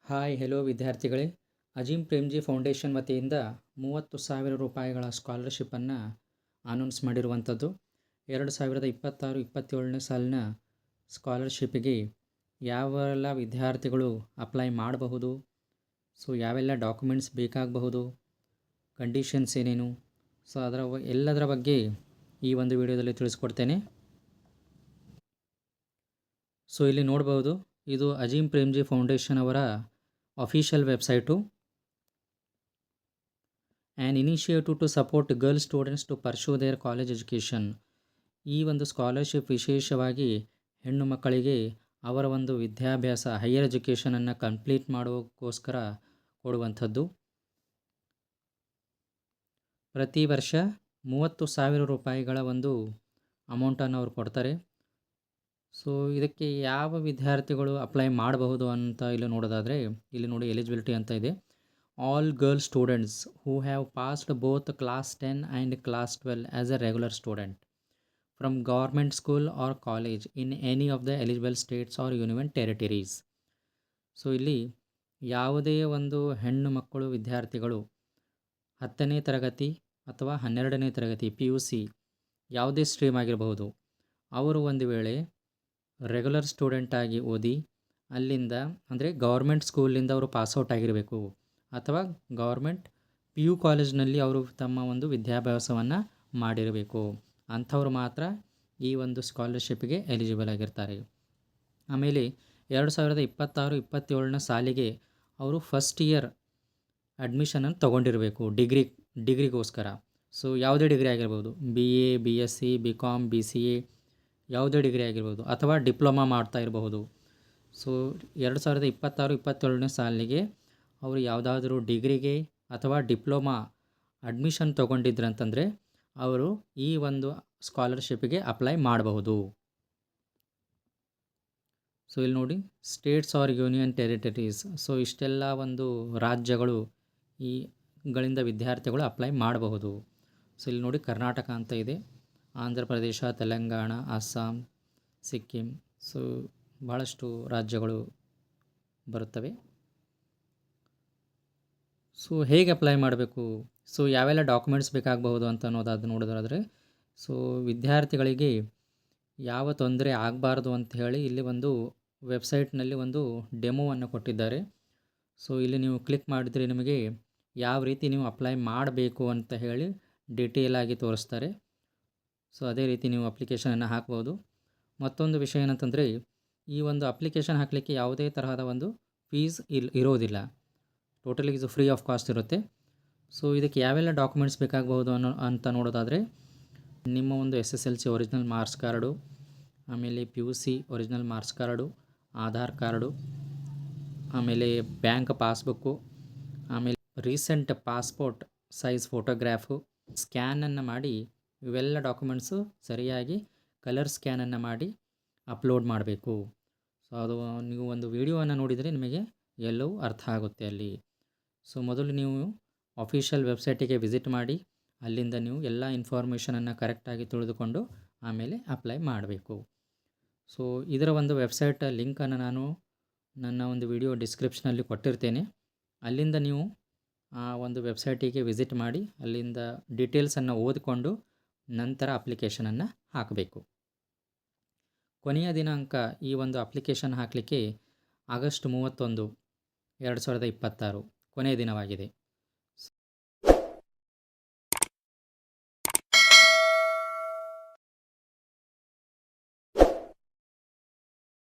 Hi hello ವಿದ್ಯಾರ್ಥಿಗಳೇ. Azim Premji foundation ವತಿಯಿಂದ 30,000 ರೂಪಾಯಿಗಳ ಸ್ಕಾಲರ್ಶಿಪ್ಪನ್ನು ಅನೌನ್ಸ್ ಮಾಡಿರುವಂಥದ್ದು. 2026-27ನೇ ಸಾಲಿನ ಸ್ಕಾಲರ್ಶಿಪ್ಪಿಗೆ ಯಾವೆಲ್ಲ ವಿದ್ಯಾರ್ಥಿಗಳು ಅಪ್ಲೈ ಮಾಡಬಹುದು, ಸೊ ಯಾವೆಲ್ಲ ಡಾಕ್ಯುಮೆಂಟ್ಸ್ ಬೇಕಾಗಬಹುದು, ಕಂಡೀಷನ್ಸ್ ಏನೇನು, ಸೊ ಎಲ್ಲದರ ಬಗ್ಗೆ ಈ ಒಂದು ವಿಡಿಯೋದಲ್ಲಿ ತಿಳಿಸ್ಕೊಡ್ತೇನೆ. ಸೊ ಇಲ್ಲಿ ನೋಡ್ಬೋದು, ಇದು ಅಜೀಂ ಪ್ರೇಮ್ಜಿ ಫೌಂಡೇಶನ್ ಅವರ official website. An initiative to support girl students to pursue their college education. ಈ ಒಂದು ಸ್ಕಾಲರ್ಶಿಪ್ ವಿಶೇಷವಾಗಿ ಹೆಣ್ಣು ಮಕ್ಕಳಿಗೆ ಅವರ ಒಂದು ವಿದ್ಯಾಭ್ಯಾಸ ಹೈಯರ್ ಎಜುಕೇಷನನ್ನು ಕಂಪ್ಲೀಟ್ ಮಾಡೋಕ್ಕೋಸ್ಕರ ಕೊಡುವಂಥದ್ದು. ಪ್ರತಿ ವರ್ಷ 30,000 ರೂಪಾಯಿಗಳ ಒಂದು ಅಮೌಂಟನ್ನು ಅವ್ರು ಕೊಡ್ತಾರೆ. ಸೊ ಇದಕ್ಕೆ ಯಾವ ವಿದ್ಯಾರ್ಥಿಗಳು ಅಪ್ಲೈ ಮಾಡಬಹುದು ಅಂತ ಇಲ್ಲಿ ನೋಡೋದಾದರೆ, ಇಲ್ಲಿ ನೋಡಿ ಎಲಿಜಿಬಿಲಿಟಿ ಅಂತ ಇದೆ. All girl students who have passed both class 10 and class 12 as a regular student from government school or college in any of the eligible states or union territories. So ಇಲ್ಲಿ ಯಾವುದೇ ಒಂದು ಹೆಣ್ಣು ಮಕ್ಕಳು ವಿದ್ಯಾರ್ಥಿಗಳು 10ನೇ ತರಗತಿ ಅಥವಾ 12ನೇ ತರಗತಿ PUC ಯಾವುದೇ ಸ್ಟ್ರೀಮ್ ಆಗಿರಬಹುದು, ಅವರು ಒಂದು ವೇಳೆ ರೆಗ್ಯುಲರ್ ಸ್ಟೂಡೆಂಟಾಗಿ ಓದಿ ಅಲ್ಲಿಂದ ಅಂದರೆ ಗೌರ್ಮೆಂಟ್ ಸ್ಕೂಲಿಂದ ಅವರು ಪಾಸ್ಔಟ್ ಆಗಿರಬೇಕು, ಅಥವಾ ಗೌರ್ಮೆಂಟ್ PU ಕಾಲೇಜ್ನಲ್ಲಿ ಅವರು ತಮ್ಮ ಒಂದು ವಿದ್ಯಾಭ್ಯಾಸವನ್ನು ಮಾಡಿರಬೇಕು. ಅಂಥವ್ರು ಮಾತ್ರ ಈ ಒಂದು ಸ್ಕಾಲರ್ಶಿಪ್ಗೆ ಎಲಿಜಿಬಲ್ ಆಗಿರ್ತಾರೆ. ಆಮೇಲೆ 2026-27ನೇ ಸಾಲಿಗೆ ಅವರು ಫಸ್ಟ್ ಇಯರ್ ಅಡ್ಮಿಷನನ್ನು ತೊಗೊಂಡಿರಬೇಕು ಡಿಗ್ರಿಗೋಸ್ಕರ. ಸೊ ಯಾವುದೇ ಡಿಗ್ರಿ ಆಗಿರ್ಬೋದು, BA, BSc, BCom, BCA ಯಾವುದೇ ಡಿಗ್ರಿ ಆಗಿರ್ಬೋದು, ಅಥವಾ ಡಿಪ್ಲೊಮಾ ಮಾಡ್ತಾ ಇರಬಹುದು. ಸೊ 2026-27ನೇ ಸಾಲಿಗೆ ಅವರು ಯಾವುದಾದ್ರೂ ಡಿಗ್ರಿಗೆ ಅಥವಾ ಡಿಪ್ಲೊಮಾ ಅಡ್ಮಿಷನ್ ತೊಗೊಂಡಿದ್ರಂತಂದರೆ ಅವರು ಈ ಒಂದು ಸ್ಕಾಲರ್ಶಿಪ್ಗೆ ಅಪ್ಲೈ ಮಾಡಬಹುದು. ಸೊ ಇಲ್ಲಿ ನೋಡಿ, states or union territories. So ಇಷ್ಟೆಲ್ಲ ಒಂದು ರಾಜ್ಯಗಳು ಗಳಿಂದ ವಿದ್ಯಾರ್ಥಿಗಳು ಅಪ್ಲೈ ಮಾಡಬಹುದು. ಸೊ ಇಲ್ಲಿ ನೋಡಿ, ಕರ್ನಾಟಕ ಅಂತ ಇದೆ, ಆಂಧ್ರ ಪ್ರದೇಶ, ತೆಲಂಗಾಣ, ಅಸ್ಸಾಂ, ಸಿಕ್ಕಿಂ, ಸೊ ಭಾಳಷ್ಟು ರಾಜ್ಯಗಳು ಬರುತ್ತವೆ. ಸೊ ಹೇಗೆ ಅಪ್ಲೈ ಮಾಡಬೇಕು, ಸೊ ಯಾವೆಲ್ಲ ಡಾಕ್ಯುಮೆಂಟ್ಸ್ ಬೇಕಾಗಬಹುದು ಅಂತ ನೋಡೋದಾದರೆ, ಸೊ ವಿದ್ಯಾರ್ಥಿಗಳಿಗೆ ಯಾವ ತೊಂದರೆ ಆಗಬಾರ್ದು ಅಂತ ಹೇಳಿ ಇಲ್ಲಿ ಒಂದು ವೆಬ್ಸೈಟ್ನಲ್ಲಿ ಒಂದು ಡೆಮೋವನ್ನು ಕೊಟ್ಟಿದ್ದಾರೆ. ಸೊ ಇಲ್ಲಿ ನೀವು ಕ್ಲಿಕ್ ಮಾಡಿದರೆ ನಿಮಗೆ ಯಾವ ರೀತಿ ನೀವು ಅಪ್ಲೈ ಮಾಡಬೇಕು ಅಂತ ಹೇಳಿ ಡೀಟೇಲ್ ಆಗಿ ತೋರಿಸ್ತಾರೆ. ಸೊ ಅದೇ ರೀತಿ ನೀವು ಅಪ್ಲಿಕೇಶನನ್ನು ಹಾಕ್ಬೋದು. ಮತ್ತೊಂದು ವಿಷಯ ಏನಂತಂದರೆ, ಈ ಒಂದು ಅಪ್ಲಿಕೇಶನ್ ಹಾಕಲಿಕ್ಕೆ ಯಾವುದೇ ತರಹದ ಒಂದು ಫೀಸ್ ಇರೋದಿಲ್ಲ, ಟೋಟಲಿ ಇದು ಫ್ರೀ ಆಫ್ ಕಾಸ್ಟ್ ಇರುತ್ತೆ. ಸೊ ಇದಕ್ಕೆ ಯಾವೆಲ್ಲ ಡಾಕ್ಯುಮೆಂಟ್ಸ್ ಬೇಕಾಗಬಹುದು ಅಂತ ನೋಡೋದಾದರೆ, ನಿಮ್ಮ ಒಂದು SSLC ಒರಿಜಿನಲ್ ಮಾರ್ಕ್ಸ್ ಕಾರ್ಡು, ಆಮೇಲೆ PUC original marks card, Aadhaar card, ಆಮೇಲೆ ಬ್ಯಾಂಕ್ ಪಾಸ್ಬುಕ್ಕು, ಆಮೇಲೆ ರೀಸೆಂಟ್ ಪಾಸ್ಪೋರ್ಟ್ ಸೈಜ್ ಫೋಟೋಗ್ರಾಫು ಸ್ಕ್ಯಾನನ್ನು ಮಾಡಿ, ಇವೆಲ್ಲ ಡಾಕ್ಯುಮೆಂಟ್ಸು ಸರಿಯಾಗಿ ಕಲರ್ ಸ್ಕ್ಯಾನನ್ನು ಮಾಡಿ ಅಪ್ಲೋಡ್ ಮಾಡಬೇಕು. ಸೊ ಅದು ನೀವು ಒಂದು ವಿಡಿಯೋವನ್ನು ನೋಡಿದರೆ ನಿಮಗೆ ಎಲ್ಲವೂ ಅರ್ಥ ಆಗುತ್ತೆ ಅಲ್ಲಿ. ಸೊ ಮೊದಲು ನೀವು ಅಫಿಷಿಯಲ್ ವೆಬ್ಸೈಟಿಗೆ ವಿಸಿಟ್ ಮಾಡಿ ಅಲ್ಲಿಂದ ನೀವು ಎಲ್ಲ ಇನ್ಫಾರ್ಮೇಷನನ್ನು ಕರೆಕ್ಟಾಗಿ ತಿಳಿದುಕೊಂಡು ಆಮೇಲೆ ಅಪ್ಲೈ ಮಾಡಬೇಕು. ಸೊ ಇದರ ಒಂದು ವೆಬ್ಸೈಟ್ ಲಿಂಕನ್ನು ನಾನು ನನ್ನ ಒಂದು ವಿಡಿಯೋ ಡಿಸ್ಕ್ರಿಪ್ಷನಲ್ಲಿ ಕೊಟ್ಟಿರ್ತೇನೆ. ಅಲ್ಲಿಂದ ನೀವು ಆ ಒಂದು ವೆಬ್ಸೈಟಿಗೆ ವಿಸಿಟ್ ಮಾಡಿ ಅಲ್ಲಿಂದ ಡೀಟೇಲ್ಸನ್ನು ಓದಿಕೊಂಡು ನಂತರ ಅಪ್ಲಿಕೇಶನನ್ನು ಹಾಕಬೇಕು. ಕೊನೆಯ ದಿನಾಂಕ ಈ ಒಂದು ಅಪ್ಲಿಕೇಶನ್ ಹಾಕಲಿಕ್ಕೆ ಆಗಸ್ಟ್ 31, 2026 ಕೊನೆಯ ದಿನವಾಗಿದೆ.